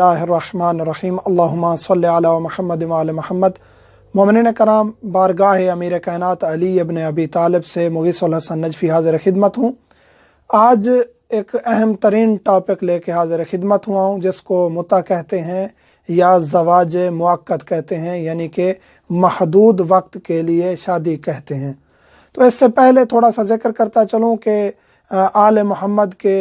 बिस्मिल्लाहिर्रहमानिर्रहीम अल्लाहुम्मा सल्लि अला मुहम्मद व आले मुहम्मद। मोमिनीन कराम, बारगाह अमीर कायनात अली इब्न अबी तालिब से मुगीसुल हसन नजफ़ी हाज़िर खिदमत हूँ। आज एक अहम तरीन टॉपिक लेके हाज़िर खिदमत हुआ हूँ, जिसको मुता कहते हैं या ज़वाज मुअक्कद कहते हैं, यानी कि महदूद वक्त के लिए शादी कहते हैं। तो इससे पहले थोड़ा सा ज़िक्र करता चलूँ कि आले मोहम्मद के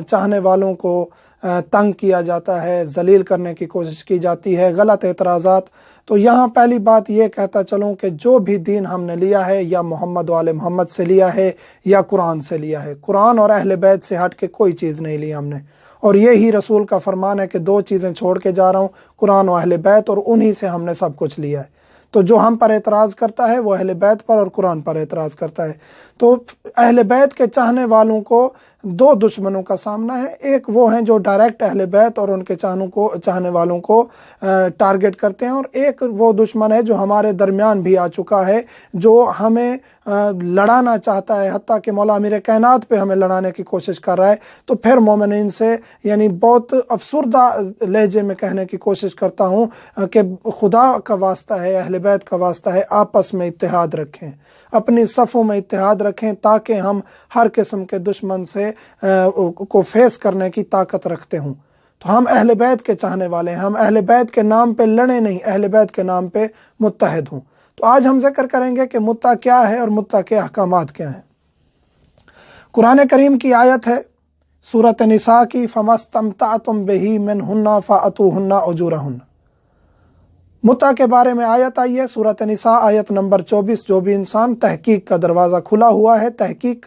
चाहने वालों को तंग किया जाता है, जलील करने की कोशिश की जाती है, गलत एतराज़ात। तो यहाँ पहली बात ये कहता चलूँ कि जो भी दीन हमने लिया है या मोहम्मद वाले मोहम्मद से लिया है या कुरान से लिया है, कुरान और अहले बैत से हट के कोई चीज़ नहीं ली हमने। और यही रसूल का फरमान है कि दो चीज़ें छोड़ के जा रहा हूँ, कुरान और अहले बैत, और उन्हीं से हमने सब कुछ लिया है। तो जो हम पर एतराज़ करता है वो अहले बैत पर और कुरान पर एतराज़ करता है। तो अहले बैत के चाहने वालों को दो दुश्मनों का सामना है। एक वो हैं जो डायरेक्ट अहले बैत और उनके चाहने वालों को टारगेट करते हैं, और एक वो दुश्मन है जो हमारे दरमियान भी आ चुका है, जो हमें लड़ाना चाहता है, हत्ता कि मौला अमीर कायनात पे हमें लड़ाने की कोशिश कर रहा है। तो फिर मोमिनीन से यानी बहुत अफसुर्दा लहजे में कहने की कोशिश करता हूँ कि खुदा का वास्ता है, अहले बैत का वास्ता है, आपस में इत्तेहाद रखें, अपनी सफ़ों में इत्तेहाद रखें, ताकि हम हर किस्म के दुश्मन से को फेस करने की ताकत रखते हूँ। तो हम अहले बैत के चाहने वाले हैं, हम अहले बैत के नाम पे लड़े नहीं, अहले बैत के नाम पे मुत्तहिद हूँ। तो आज हम जिक्र करेंगे कि मुत्ता क्या है और मुत्ता के अहकामात क्या हैं। कुरान करीम की आयत है सूरत निसा की, फमस्तमतअतुम बिही मिनहुन्ना फअतूहुन्ना उजूरहुन्ना। मुत्ता के बारे में आयत आई है सूरत निसा आयत नंबर 24। जो भी इंसान तहकीक का दरवाज़ा खुला हुआ है, तहकीक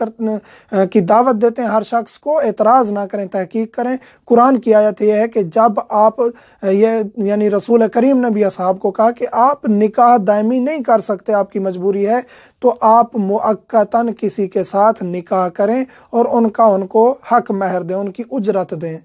की दावत देते हैं हर शख्स को, एतराज़ ना करें, तहकीक करें। कुरान की आयत यह है कि जब आप ये यानी रसूल करीम ने भी असहाब को कहा कि आप निकाह दायमी नहीं कर सकते, आपकी मजबूरी है, तो आप मुअक्कतन किसी के साथ निकाह करें और उनको हक महर दें, उनकी उजरत दें।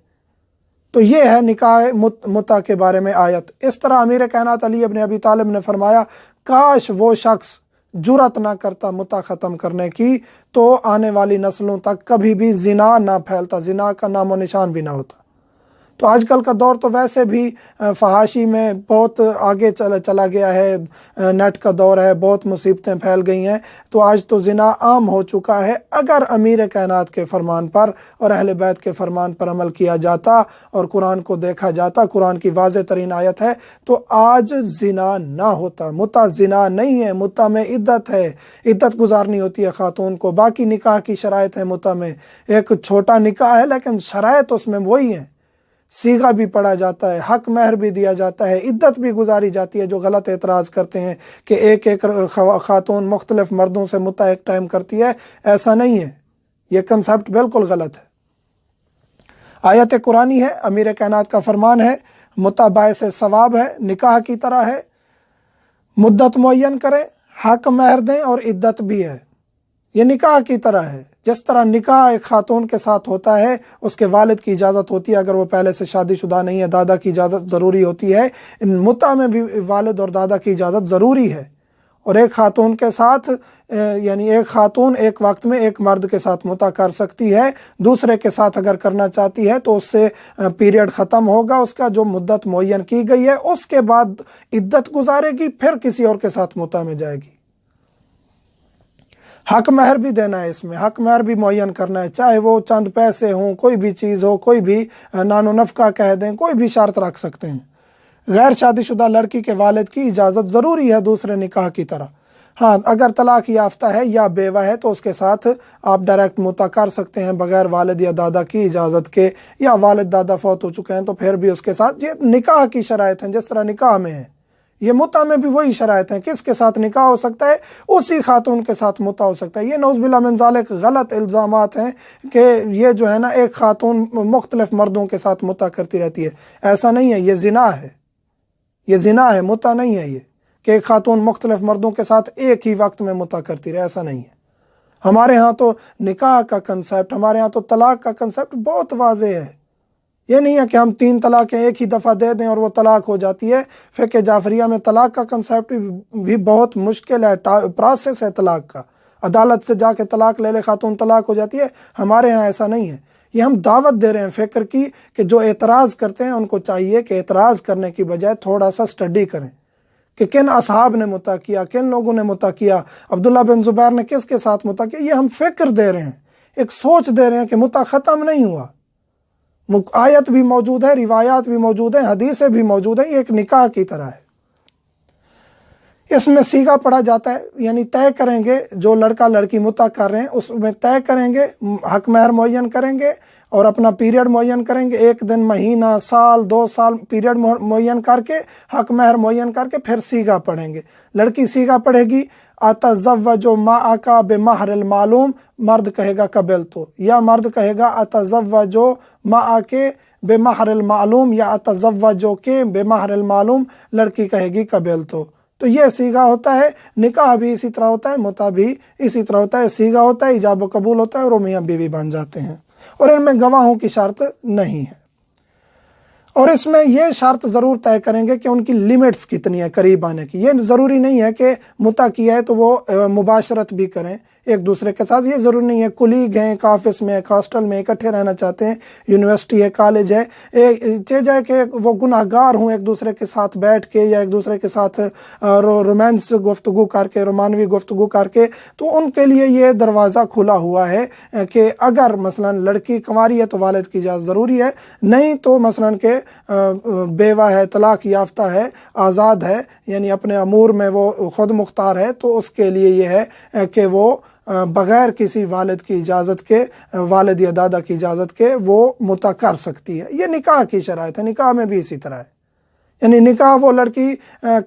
तो ये है निकाह मुत्ता के बारे में आयत। इस तरह अमीर कायनात अली इब्न अबी तालिब ने फरमाया, काश वो शख्स जुरत ना करता मुत्ता ख़त्म करने की, तो आने वाली नस्लों तक कभी भी ज़िना ना फैलता, ज़िना का नामो निशान भी ना होता। तो आजकल का दौर तो वैसे भी फहाशी में बहुत आगे चला गया है, नेट का दौर है, बहुत मुसीबतें फैल गई हैं। तो आज तो ज़िना आम हो चुका है। अगर अमीर कायनात के फरमान पर और अहले बैत के फरमान पर अमल किया जाता और कुरान को देखा जाता, कुरान की वाज़ेह तरीन आयत है, तो आज ज़िना ना होता। मुत्ता ज़िना नहीं है, मुत्ता में इद्दत है, इद्दत गुजारनी होती है ख़ातून को। बाकी निकाह की शराइत है मुत्ता में, एक छोटा निकाह है लेकिन शराइत उसमें वही है, सीगा भी पढ़ा जाता है, हक महर भी दिया जाता है, इद्दत भी गुजारी जाती है। जो गलत एतराज़ करते हैं कि एक एक खातून मुख्तलिफ मर्दों से मुत्ता एक टाइम करती है, ऐसा नहीं है, ये कंसेप्ट बिल्कुल गलत है। आयत कुरानी है, अमीर कायनात का फरमान है, मुत्ता बायस सवाब है, निकाह की तरह है, मुद्दत मुअय्यन करें, हक महर दें और इद्दत भी है। ये निकाह की तरह है। जिस तरह निकाह एक खातून के साथ होता है, उसके वालिद की इजाज़त होती है, अगर वो पहले से शादीशुदा नहीं है, दादा की इजाज़त ज़रूरी होती है। इन मुत्ता में भी वालिद और दादा की इजाज़त ज़रूरी है। और एक खातून के साथ यानी एक खातून एक वक्त में एक मर्द के साथ मुत्ता कर सकती है, दूसरे के साथ अगर करना चाहती है तो उससे पीरियड ख़त्म होगा, उसका जो मुद्दत मुअय्यन की गई है, उसके बाद इद्दत गुजारेगी, फिर किसी और के साथ मुत्ता में जाएगी। हक महर भी देना है, इसमें हक महर भी मुअय्यन करना है, चाहे वो चंद पैसे हों, कोई भी चीज़ हो, कोई भी नानो नफ़का कह दें, कोई भी शर्त रख सकते हैं। गैर शादीशुदा लड़की के वालिद की इजाज़त ज़रूरी है दूसरे निकाह की तरह। हाँ, अगर तलाक याफ्ता है या बेवा है तो उसके साथ आप डायरेक्ट मुत्ता कर सकते हैं बग़ैर वालिद या दादा की इजाज़त के, या वालिद दादा फौत हो चुके हैं तो फिर भी उसके साथ। ये निकाह की शराइत हैं, जिस तरह निकाह में है, ये मुत्ता में भी वही शराइत हैं। किसके साथ निकाह हो सकता है? उसी खातून के साथ मुत्ता हो सकता है। ये नौज़ुबिल्लाह मिन ज़ालिक गलत इल्ज़ामात हैं कि ये जो है ना, एक खातून मुख्तलिफ मर्दों के साथ मुत्ता करती रहती है। ऐसा नहीं है, ये ज़िना है, ये ज़िना है, मुत्ता नहीं है। ये कि एक खातून मुख्तलिफ मर्दों के साथ एक ही वक्त में मुत्ता करती रहे, ऐसा नहीं है। हमारे यहाँ तो निकाह का कंसेप्ट, हमारे यहाँ तो तलाक का कंसेप्ट बहुत वाज़ेह है। ये नहीं है कि हम 3 तलाक़ें एक ही दफ़ा दे दें और वो तलाक हो जाती है। फ़िक़्ह जाफ़रिया में तलाक का कंसेप्ट भी बहुत मुश्किल है, प्रोसेस है तलाक का। अदालत से जाके तलाक ले ले खातून, तलाक हो जाती है। हमारे यहाँ ऐसा नहीं है। یہ ہم دعوت دے رہے ہیں فکر کی کہ جو اعتراض کرتے ہیں ان کو چاہیے کہ اعتراض کرنے کی بجائے تھوڑا سا اسٹڈی کریں کہ کن اصحاب نے متع کیا، کن لوگوں نے متع کیا، عبداللہ بن زبیر نے کس کے ساتھ متع کیا۔ یہ ہم فکر دے رہے ہیں، ایک سوچ دے رہے ہیں کہ متع ختم نہیں ہوا، آیت بھی موجود ہے، روایات بھی موجود ہیں، حدیثیں بھی موجود ہیں، یہ ایک نکاح کی طرح ہے۔ اس میں صیغہ پڑھا جاتا ہے، یعنی طے کریں گے، جو لڑکا لڑکی متع کر رہے ہیں اس میں طے کریں گے، حق مہر معین کریں گے اور اپنا پیریڈ معین کریں گے، 1 دن، مہینہ، سال، 2 سال پیریڈ معین کر کے، حق مہر معین کر کے پھر صیغہ پڑھیں گے۔ لڑکی صیغہ پڑھے گی اتزوج معک بمہر المعلوم، مرد کہے گا قبلت، یا مرد کہے گا اتزوج معک بمہر المعلوم، یا اتزوج کے بمہر المعلوم، لڑکی کہے گی قبلت۔ تو یہ صیغہ ہوتا ہے، نکاح بھی اسی طرح ہوتا ہے، متع بھی اسی طرح ہوتا ہے، صیغہ ہوتا ہے، ایجاب و قبول ہوتا ہے اور وہ میاں بیوی بن جاتے ہیں، اور ان میں گواہوں کی شرط نہیں ہے۔ اور اس میں یہ شرط ضرور طے کریں گے کہ ان کی لیمٹس کتنی ہے قریب آنے کی۔ یہ ضروری نہیں ہے کہ متع کیا ہے تو وہ مباشرت بھی کریں ایک دوسرے کے ساتھ، یہ ضروری نہیں ہے۔ کلیگ ہیں، ایک آفس میں، ایک ہاسٹل میں اکٹھے رہنا چاہتے ہیں، یونیورسٹی ہے، کالج ہے، چاہے جائے کہ وہ گناہ گار ہوں، ایک دوسرے کے ساتھ بیٹھ کے یا ایک دوسرے کے ساتھ رومانس گفتگو کر کے، رومانوی گفتگو کر کے، تو ان کے لیے یہ دروازہ کھلا ہوا ہے کہ اگر مثلا لڑکی کنواری ہے تو والد کی اجازت ضروری ہے، نہیں تو مثلا کہ بیوہ ہے، طلاق یافتہ ہے، آزاد ہے، یعنی اپنے امور میں وہ خود مختار ہے، تو اس کے لیے یہ ہے کہ وہ بغیر کسی والد کی اجازت کے، والد یا دادا کی اجازت کے، وہ متع کر سکتی ہے۔ یہ نکاح کی شرائط ہے، نکاح میں بھی اسی طرح ہے، یعنی نکاح وہ لڑکی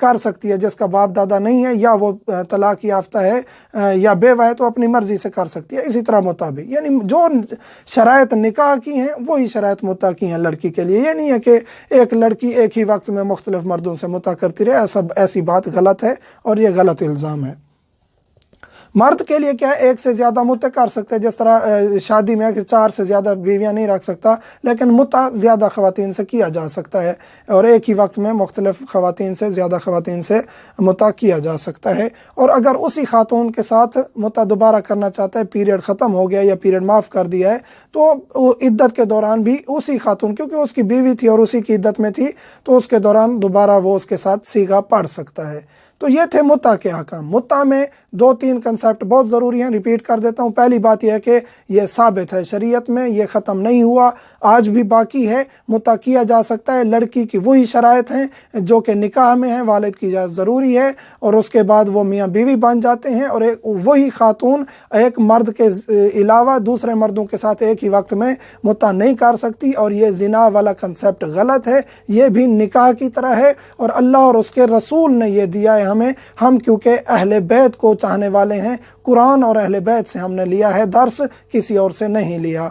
کر سکتی ہے جس کا باپ دادا نہیں ہے، یا وہ طلاق یافتہ ہے یا بیوہ ہے، تو اپنی مرضی سے کر سکتی ہے۔ اسی طرح متع بھی، یعنی جو شرائط نکاح کی ہیں وہی شرائط متع کی ہیں لڑکی کے لیے۔ یہ نہیں ہے کہ ایک لڑکی ایک ہی وقت میں مختلف مردوں سے متع کرتی رہے، ایسی بات غلط ہے اور یہ غلط الزام ہے۔ مرد کے لیے کیا ہے، ایک سے زیادہ متع کر سکتے ہیں، جس طرح شادی میں کہ 4 سے زیادہ بیویاں نہیں رکھ سکتا، لیکن متع زیادہ خواتین سے کیا جا سکتا ہے، اور ایک ہی وقت میں مختلف خواتین سے، زیادہ خواتین سے متع کیا جا سکتا ہے۔ اور اگر اسی خاتون کے ساتھ متع دوبارہ کرنا چاہتا ہے، پیریڈ ختم ہو گیا یا پیریڈ معاف کر دیا ہے، تو عدت کے دوران بھی اسی خاتون، کیونکہ اس کی بیوی تھی اور اسی کی عدت میں تھی، تو اس کے دوران دوبارہ وہ اس کے ساتھ صیغہ پڑھ سکتا ہے۔ تو یہ تھے متع کے احکام۔ متع میں 2-3 کنسیپٹ بہت ضروری ہیں، ریپیٹ کر دیتا ہوں۔ پہلی بات یہ ہے کہ یہ ثابت ہے شریعت میں، یہ ختم نہیں ہوا، آج بھی باقی ہے، متع کیا جا سکتا ہے۔ لڑکی کی وہی شرائط ہیں جو کہ نکاح میں ہیں، والد کی اجازت ضروری ہے، اور اس کے بعد وہ میاں بیوی بن جاتے ہیں، اور وہی خاتون ایک مرد کے علاوہ دوسرے مردوں کے ساتھ ایک ہی وقت میں متع نہیں کر سکتی، اور یہ زنا والا کنسیپٹ غلط ہے، یہ بھی نکاح کی طرح ہے، اور اللہ اور اس کے رسول نے یہ دیا ہے ہمیں، ہم کیونکہ اہل بیت کو چاہنے والے ہیں، قرآن اور اہل بیت سے ہم نے لیا ہے درس، کسی اور سے نہیں لیا۔